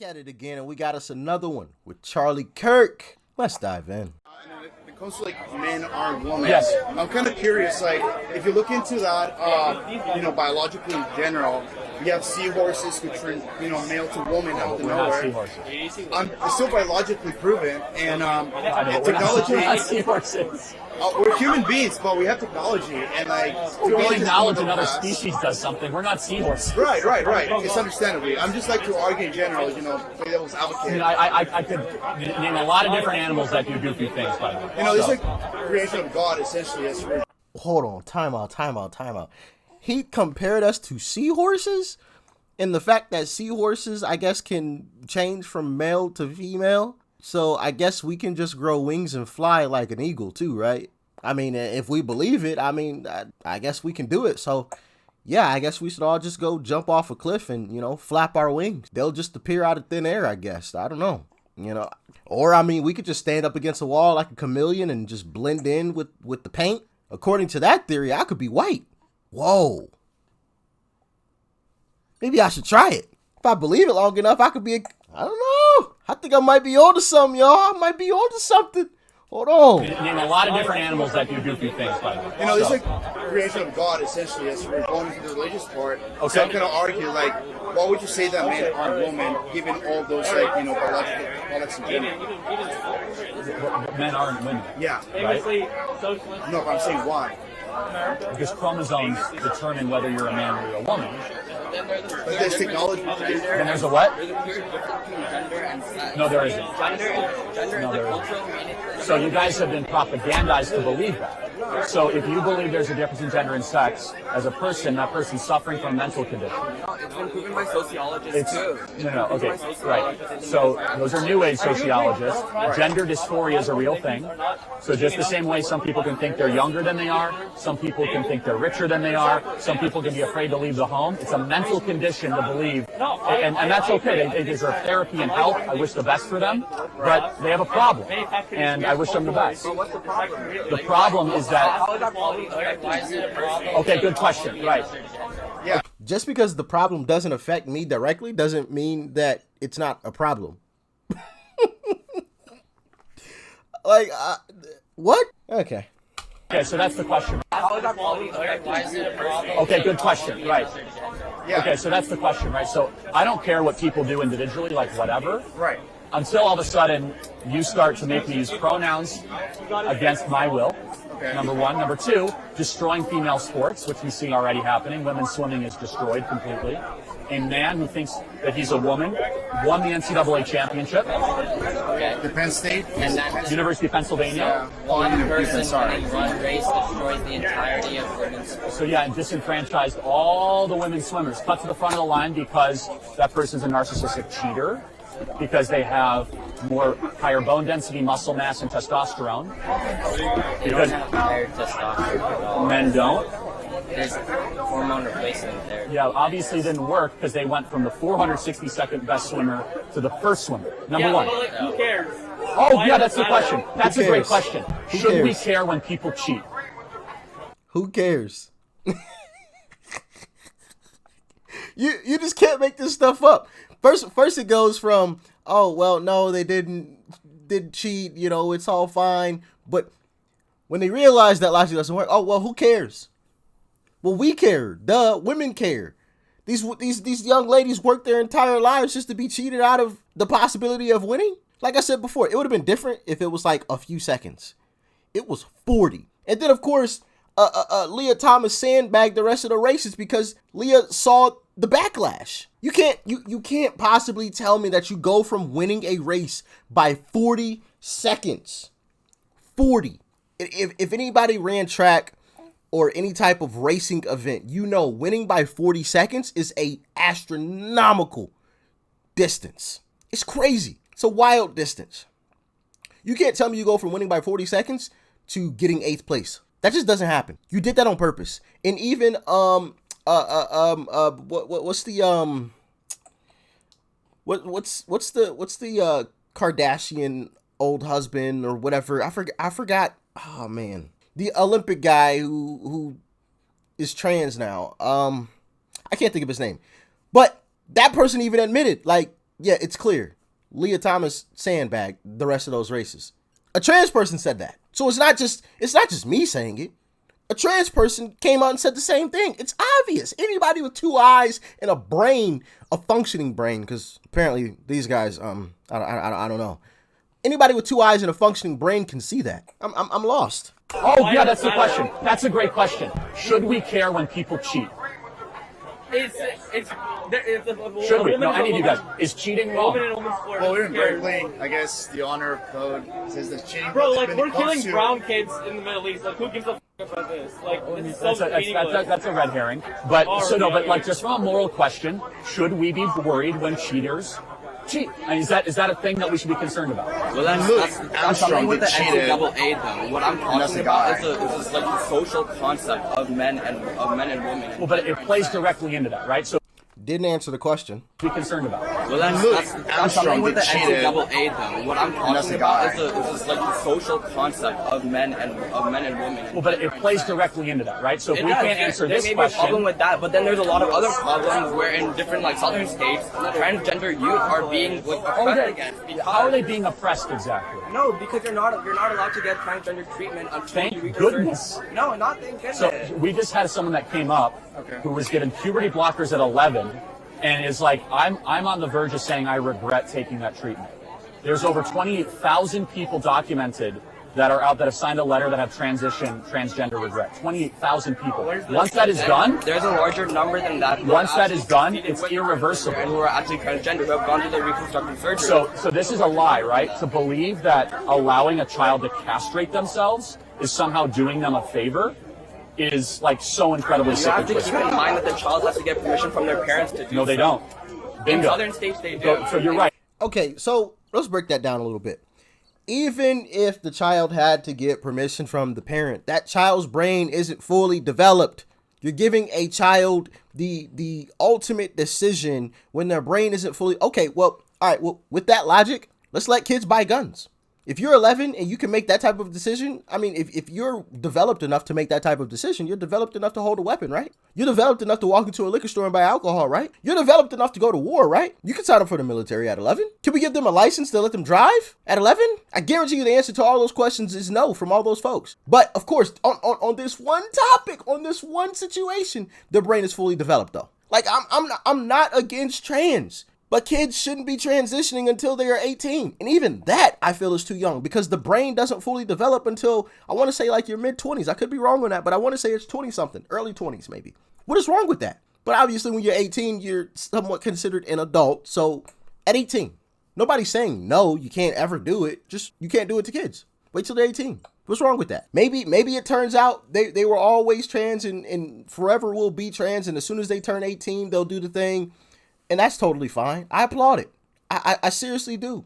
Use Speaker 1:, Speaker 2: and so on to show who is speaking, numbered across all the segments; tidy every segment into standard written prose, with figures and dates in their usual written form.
Speaker 1: at it again, and we got us another one with Charlie Kirk. Let's dive in.
Speaker 2: When it comes to like men aren't women,
Speaker 3: Yes.
Speaker 2: I'm kind of curious. Like, if you look into that, biologically in general, we have seahorses who turn, male to woman out of
Speaker 3: We're not
Speaker 2: nowhere.
Speaker 3: seahorses.
Speaker 2: It's still biologically proven, and
Speaker 3: We're not
Speaker 2: technology.
Speaker 3: seahorses.
Speaker 2: We're human beings, but we have technology, and like
Speaker 3: We
Speaker 2: technology
Speaker 3: acknowledge
Speaker 2: is
Speaker 3: another
Speaker 2: fast.
Speaker 3: species does something. We're not seahorses.
Speaker 2: Right. It's understandably. I'm just like to argue in general. Play devil's
Speaker 3: I
Speaker 2: advocate.
Speaker 3: mean, I could name a lot of different animals that do goofy things, by the way.
Speaker 2: It's
Speaker 3: So,
Speaker 2: like creation of God, essentially. As
Speaker 1: Hold on, time out. He compared us to seahorses, and the fact that seahorses, I guess, can change from male to female. So I guess we can just grow wings and fly like an eagle too, right? I mean, if we believe it, I guess we can do it. So yeah, I guess we should all just go jump off a cliff and, flap our wings. They'll just appear out of thin air, I guess. I don't know. Or we could just stand up against a wall like a chameleon and just blend in with the paint. According to that theory, I could be white. Whoa. Maybe I should try it. If I believe it long enough, I could be I don't know. I think I might be onto something, y'all. I might be onto something. Hold on.
Speaker 3: name a lot of different animals that do goofy things, by the way.
Speaker 2: It's
Speaker 3: So,
Speaker 2: like creation of God, essentially, as we're going into the religious part. So
Speaker 3: Okay.
Speaker 2: I'm going to argue, like, why would you say that men aren't women, given all those, biological products in general?
Speaker 3: men aren't women,
Speaker 2: Yeah.
Speaker 3: right?
Speaker 2: No, but I'm saying why.
Speaker 3: Because chromosomes determine whether you're a man or you're a woman.
Speaker 2: But there's technology.
Speaker 3: Then there's a what? No, there isn't. No, there isn't. So you guys have been propagandized to believe that. So if you believe there's a difference in gender and sex, as a person, that person's suffering from a mental condition.
Speaker 4: It's been proven by sociologists too.
Speaker 3: Okay, right. So those are new age sociologists. Gender dysphoria is a real thing. So just the same way some people can think they're younger than they are, some people can think they're richer than they are, some people can be afraid to leave the home. It's a mental condition to believe, and that's okay. They deserve therapy and help. I wish the best for them, but they have a problem, and I wish them the best.
Speaker 4: What's the problem?
Speaker 3: The problem is that,
Speaker 4: How is that quality affecting you?
Speaker 3: okay, good question, right.
Speaker 1: Just because the problem doesn't affect me directly doesn't mean that it's not a problem. What? Okay.
Speaker 3: Okay, so that's the question.
Speaker 4: How is that quality affecting you?
Speaker 3: Okay, good question, right.
Speaker 2: Yeah.
Speaker 3: Okay, so that's the question, right? So I don't care what people do individually, like whatever.
Speaker 2: Right.
Speaker 3: Until all of a sudden you start to make me use pronouns against my will.
Speaker 2: Okay.
Speaker 3: Number one. Number two, destroying female sports, which we see already happening. Women's swimming is destroyed completely. A man who thinks that he's a woman won the NCAA championship.
Speaker 2: The Penn State.
Speaker 4: And that
Speaker 3: University of Pennsylvania.
Speaker 4: one person in one race destroys the entirety of women's sports.
Speaker 3: So yeah, and disenfranchised all the women swimmers. Cut to the front of the line because that person's a narcissistic cheater, because they have higher bone density, muscle mass, and testosterone.
Speaker 4: They don't have higher testosterone at all.
Speaker 3: Men don't.
Speaker 4: There's hormone replacement there.
Speaker 3: Yeah, obviously it didn't work because they went from the 462nd best swimmer to the first swimmer. Number one.
Speaker 5: Who cares?
Speaker 3: Oh, yeah, that's the question. That's a great
Speaker 1: cares?
Speaker 3: question.
Speaker 1: Who
Speaker 3: Should we
Speaker 1: cares?
Speaker 3: care when people cheat?
Speaker 1: Who cares? You just can't make this stuff up. First it goes from, oh well, no, they didn't cheat, it's all fine. But when they realize that logic doesn't work, oh well, who cares? Well, we care. Duh, women care. These young ladies work their entire lives just to be cheated out of the possibility of winning. Like I said before, it would have been different if it was like a few seconds. It was 40. And then, of course, Leah Thomas sandbagged the rest of the races because Leah saw the backlash. You can't possibly tell me that you go from winning a race by 40 seconds. 40. If anybody ran track or any type of racing event, winning by 40 seconds is a astronomical distance. It's crazy. It's a wild distance. You can't tell me you go from winning by 40 seconds to getting 8th place. That just doesn't happen. You did that on purpose. And even what's the Kardashian old husband or whatever? I forgot. Oh man. The Olympic guy who is trans now. I can't think of his name. But that person even admitted, like, yeah, it's clear. Leah Thomas sandbagged the rest of those races. A trans person said that. So it's not just me saying it. A trans person came out and said the same thing. It's obvious. Anybody with two eyes and a brain, a functioning brain, because apparently these guys, I don't know. Anybody with two eyes and a functioning brain can see that. I'm lost.
Speaker 3: Oh, yeah, that's the question. That's a great question. Should we care when people cheat? Should we? No, any of you guys. Is cheating wrong?
Speaker 2: Well, we're in Berkeley. I guess the honor of code says that cheating.
Speaker 5: Bro, like, we're killing brown kids in the Middle East. Like, who gives a f about this? Like, this is so meaningless.
Speaker 3: That's a red herring. But, but like, just from a moral question, should we be worried when cheaters cheat? I mean, is that a thing that we should be concerned about?
Speaker 4: Well, that's something with the NCAA though. What I'm talking about is like the social concept of men and women.
Speaker 3: Well, but it plays directly into that, right? So
Speaker 1: didn't answer the question.
Speaker 3: Be concerned about.
Speaker 4: Well, that's something with the NCAA though. What I'm talking about is like the social concept of men and women.
Speaker 3: Well, but it plays directly into that, right? So if we can't answer this question, there may be a
Speaker 4: problem with that. But then there's a lot of other problems where in different like southern states, transgender youth are being oppressed against.
Speaker 3: How are they being oppressed exactly?
Speaker 4: No, because you're not allowed to get transgender treatment until you reach
Speaker 3: goodness.
Speaker 4: No, not thank goodness.
Speaker 3: So we just had someone that came up who was given puberty blockers at 11 and is like, I'm on the verge of saying I regret taking that treatment. There's over 28,000 people documented that are out that have signed a letter that have transgender regret. 28,000 people. Once that is done,
Speaker 4: there's a larger number than that.
Speaker 3: Once that is done, it's irreversible.
Speaker 4: Who are actually transgender, who have gone through the reconstructive surgery.
Speaker 3: So this is a lie, right? To believe that allowing a child to castrate themselves is somehow doing them a favor is like so incredibly sick.
Speaker 4: You have to keep in mind that the child has to get permission from their parents to do.
Speaker 3: No, they don't. Bingo.
Speaker 4: In southern states, they do.
Speaker 3: So you're right.
Speaker 1: Okay, so let's break that down a little bit. Even if the child had to get permission from the parent, that child's brain isn't fully developed. You're giving a child the ultimate decision when their brain isn't fully... Okay, well, all right, well, with that logic, let's let kids buy guns. If you're 11 and you can make that type of decision, I mean, if you're developed enough to make that type of decision, you're developed enough to hold a weapon, right? You're developed enough to walk into a liquor store and buy alcohol, right? You're developed enough to go to war, right? You can sign up for the military at 11. Can we give them a license to let them drive at 11? I guarantee you the answer to all those questions is no from all those folks. But of course, on this one topic, on this one situation, their brain is fully developed though. Like I'm not against trans. But kids shouldn't be transitioning until they are 18. And even that, I feel, is too young because the brain doesn't fully develop until, I want to say, like your mid-20s. I could be wrong on that, but I want to say it's 20-something, early 20s maybe. What is wrong with that? But obviously, when you're 18, you're somewhat considered an adult. So at 18, nobody's saying, no, you can't ever do it. Just, you can't do it to kids. Wait till they're 18. What's wrong with that? Maybe it turns out they were always trans and forever will be trans. And as soon as they turn 18, they'll do the thing. And that's totally fine. I applaud it. I seriously do.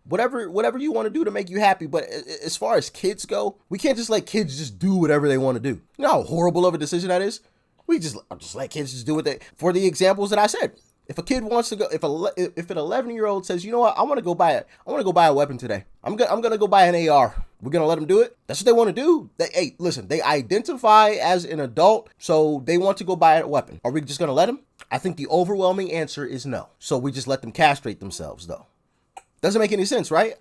Speaker 1: Whatever you want to do to make you happy. But as far as kids go, we can't just let kids just do whatever they want to do. You know how horrible of a decision that is? We just let kids just do what they, for the examples that I said. If a kid wants to go, if an 11-year-old says, you know what, I want to go buy a weapon today. I'm gonna go buy an AR. We're gonna let them do it. That's what they want to do. Hey, listen, they identify as an adult, so they want to go buy a weapon. Are we just gonna let them? I think the overwhelming answer is no. So we just let them castrate themselves, though. Doesn't make any sense, right?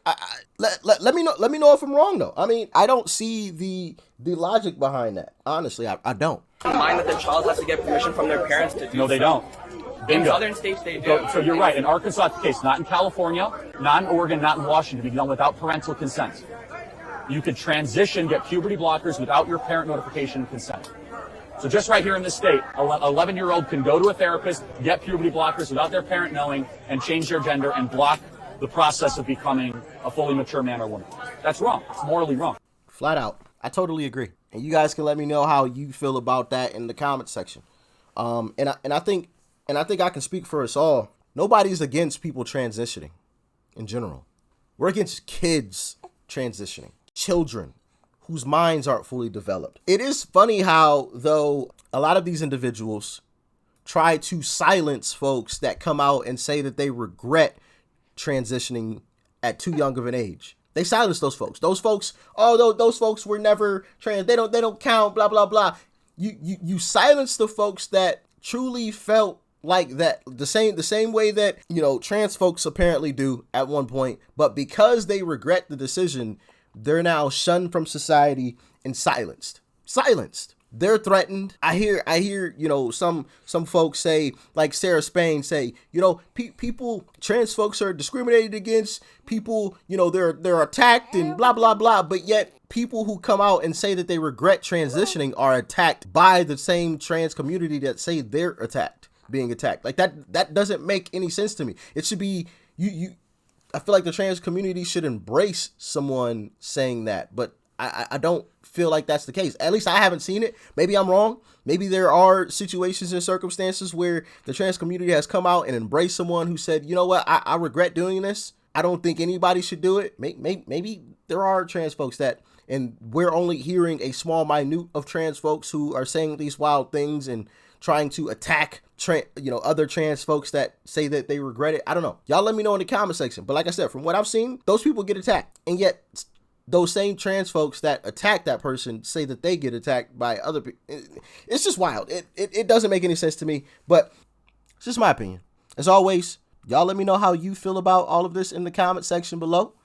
Speaker 1: Let me know if I'm wrong, though. I mean, I don't see the logic behind that. Honestly, I don't.
Speaker 4: Mind that the child has to get permission from their parents to do.
Speaker 3: No, they don't. Bingo.
Speaker 4: In southern states, they do.
Speaker 3: So you're right. In Arkansas, it's the case. Not in California, not in Oregon, not in Washington. It can be done without parental consent. You could transition, get puberty blockers without your parent notification and consent. So just right here in this state, an 11-year-old can go to a therapist, get puberty blockers without their parent knowing, and change their gender and block the process of becoming a fully mature man or woman. That's wrong. It's morally wrong.
Speaker 1: Flat out. I totally agree. And you guys can let me know how you feel about that in the comment section. And I think I can speak for us all. Nobody's against people transitioning in general. We're against kids transitioning. Children whose minds aren't fully developed. It is funny how, though, a lot of these individuals try to silence folks that come out and say that they regret transitioning at too young of an age. They silence those folks. Those folks, those folks were never trans. They don't count, blah, blah, blah. You silence the folks that truly felt like that the same way that, you know, trans folks apparently do at one point, but because they regret the decision, they're now shunned from society and silenced. They're threatened. I hear, you know, some folks say, like Sarah Spain say, you know, people, trans folks are discriminated against, people, you know, they're attacked and blah, blah, blah. But yet people who come out and say that they regret transitioning are attacked by the same trans community that say they're being attacked. Like that doesn't make any sense to me. It should be, I feel like the trans community should embrace someone saying that, but I don't feel like that's the case. At least I haven't seen it. Maybe I'm wrong. Maybe there are situations and circumstances where the trans community has come out and embraced someone who said, you know what, I regret doing this. I don't think anybody should do it. Maybe there are trans folks that, and we're only hearing a small minute of trans folks who are saying these wild things and trying to attack other trans folks that say that they regret it. I don't know. Y'all let me know in the comment section. But like I said, from what I've seen, those people get attacked. And yet those same trans folks that attack that person say that they get attacked by other people. It's just wild. It doesn't make any sense to me, but it's just my opinion. As always, y'all let me know how you feel about all of this in the comment section below.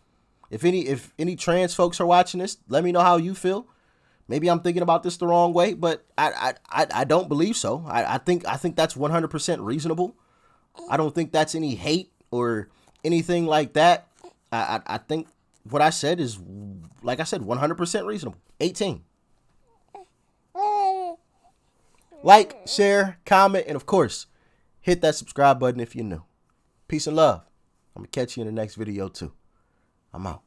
Speaker 1: If any trans folks are watching this, let me know how you feel. Maybe I'm thinking about this the wrong way, but I don't believe so. I think that's 100% reasonable. I don't think that's any hate or anything like that. I think what I said is, like I said, 100% reasonable. 18. Like, share, comment, and of course, hit that subscribe button if you're new. Peace and love. I'm going to catch you in the next video too. I'm out.